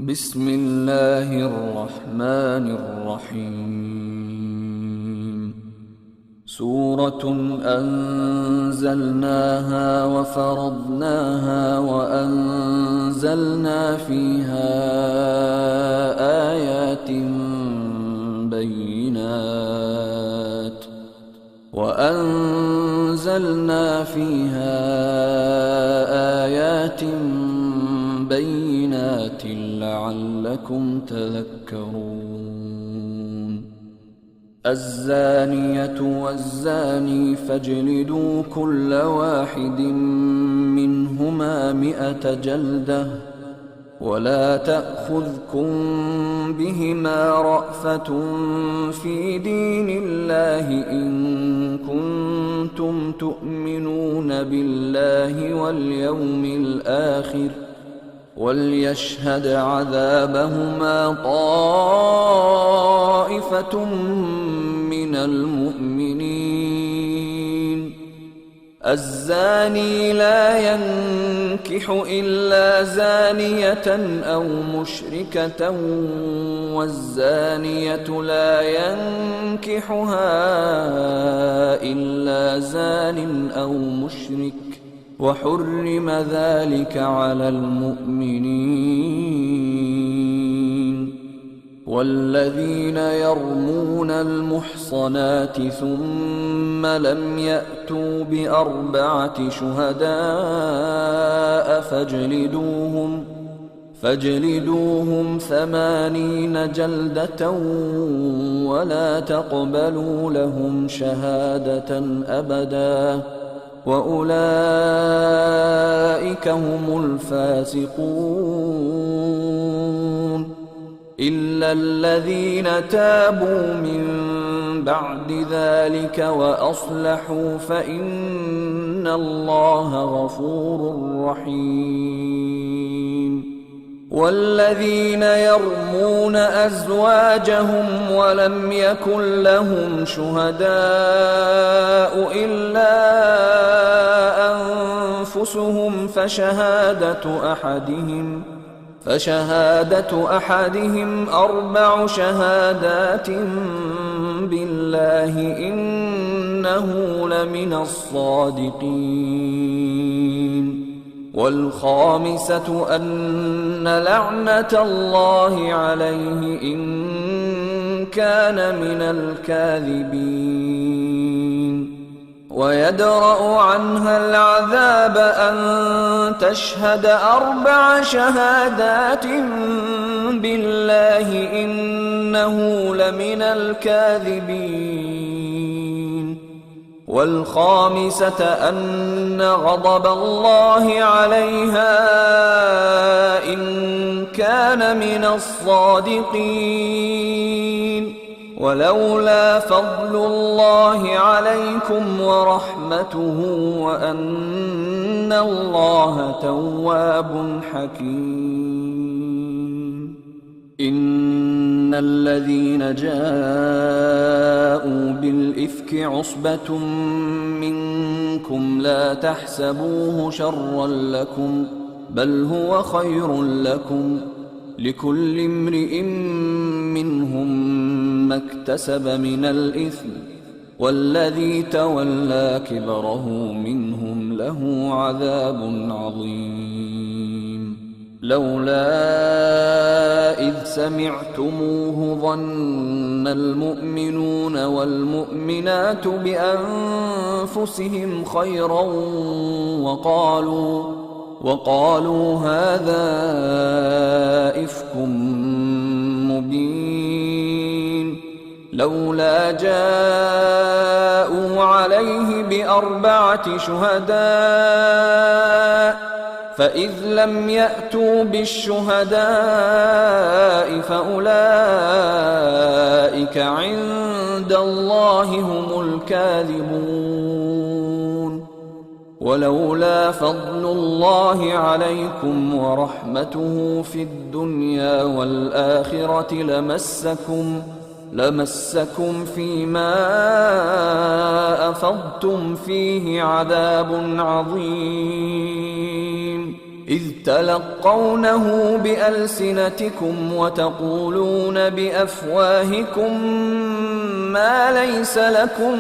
بسم الله الرحمن الرحيم سورة أنزلناها وفرضناها وأنزلنا فيها آيات بينات لعلكم تذكرون. الزانية والزاني فاجلدوا كل واحد منهما 100 جلدة ولا تأخذكم بهما رأفة في دين الله إن كنتم تؤمنون بالله واليوم الآخر وليشهد عذابهما طائفة من المؤمنين. الزاني لا ينكح إلا زانية أو مشركة والزانية لا ينكحها إلا زان أو مشرك وحرم ذلك على المؤمنين. والذين يرمون المحصنات ثم لم يأتوا ب4 شهداء فاجلدوهم 80 جلدة ولا تقبلوا لهم شهادة أبدا وأولئك هم الفاسقون. إلا الذين تابوا من بعد ذلك وأصلحوا فإن الله غفور رحيم. والذين يرمون أزواجهم ولم يكن لهم شهداء إلا أنفسهم فشهادة أحدهم 4 شهادات بالله إنه لمن الصادقين. والخامسة أن لعنة الله عليه إن كان من الكاذبين. ويدرأ عنها العذاب أن تشهد 4 شهادات بالله إنه لمن الكاذبين. والخامسة أن غضب الله عليها إن كان من الصادقين. ولولا فضل الله عليكم ورحمته وأن الله تواب حكيم. إن الذين جاءوا بالإفك عصبة منكم لا تحسبوه شرا لكم بل هو خير لكم لكل امرئ منهم ما اكتسب من الإثم والذي تولى كبره منهم له عذاب عظيم. لولا إذ سمعتموه ظن المؤمنون والمؤمنات بأنفسهم خيرا وقالوا هذا إفك مبين. لولا جاءوا عليه ب4 شهداء فإذ لم يأتوا بالشهداء فأولئك عند الله هم الكاذبون. ولولا فضل الله عليكم ورحمته في الدنيا والآخرة لمسكم فيما أفضتم فيه عذاب عظيم. إذ تلقونه بألسنتكم وتقولون بأفواهكم ما ليس لكم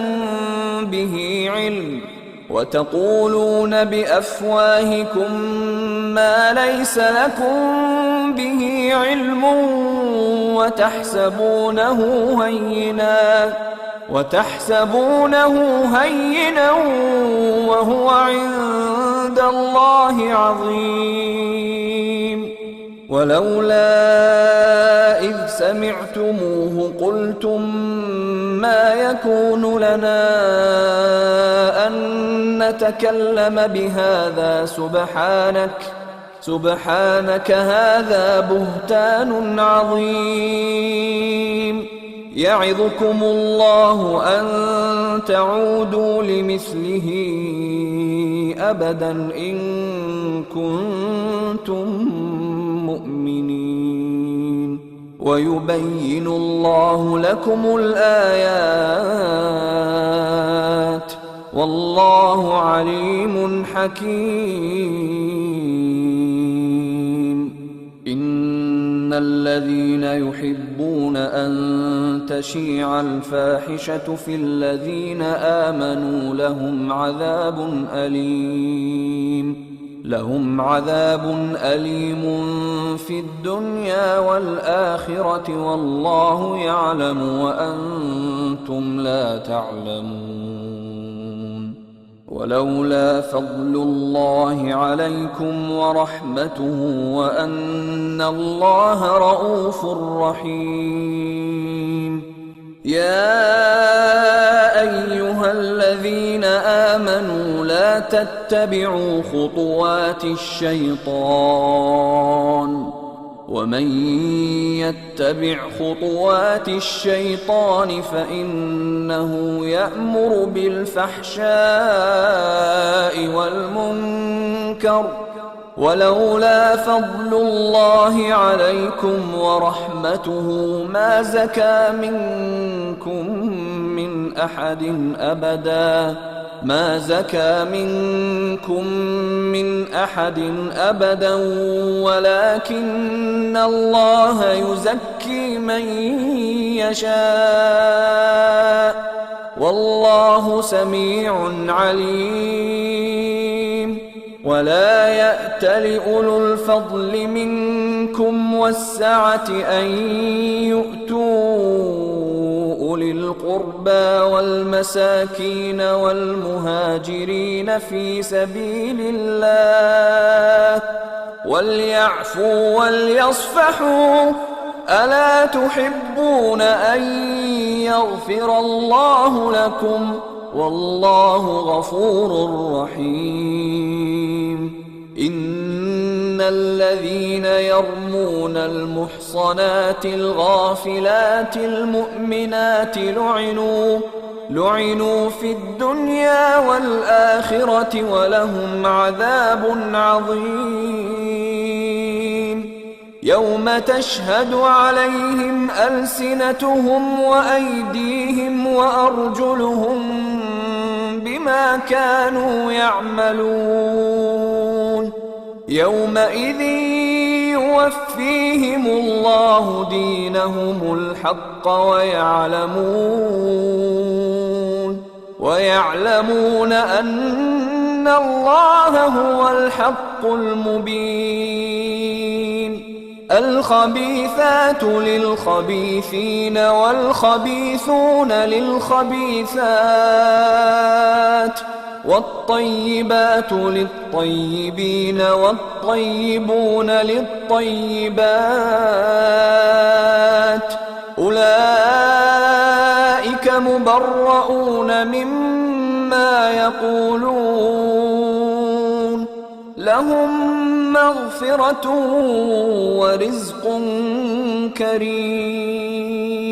به علم وتحسبونه هينا وهو عند الله عظيم. ولولا إذ سمعتموه قلتم ما يكون لنا أن نتكلم بهذا سبحانك هذا بهتان عظيم. يعظكم الله أن تعودوا لمثله أبدا إن كنتم مؤمنين. ويبين الله لكم الآيات والله عليم حكيم. إن الذين يحبون أن تشيع الفاحشة في الذين آمنوا لهم عذاب أليم في الدنيا والآخرة والله يعلم وأنتم لا تعلمون. ولولا فضل الله عليكم ورحمته وأن الله رؤوف رحيم. يا أيها الذين آمنوا لا تتبعوا خطوات الشيطان ومن يتبع خطوات الشيطان فإنه يأمر بالفحشاء والمنكر ولولا فضل الله عليكم ورحمته ما زكى منكم من أحد أبدا ولكن الله يزكي من يشاء والله سميع عليم. ولا يأتل أولو الفضل منكم والسعة أن يؤتوا أولي القربى والمساكين والمهاجرين في سبيل الله وليعفوا وليصفحوا ألا تحبون أن يغفر الله لكم والله غفور رحيم. إن الذين يرمون المحصنات الغافلات المؤمنات لعنوا في الدنيا والآخرة ولهم عذاب عظيم. يوم تشهد عليهم ألسنتهم وأيديهم وأرجلهم بما كانوا يعملون. يومئذ يوفيهم الله دينهم الحق ويعلمون أن الله هو الحق المبين. الخبيثات للخبيثين والخبيثون للخبيثات والطيبات للطيبين والطيبون للطيبات أولئك مبرؤون مما يقولون لهم مغفرة ورزق كريم.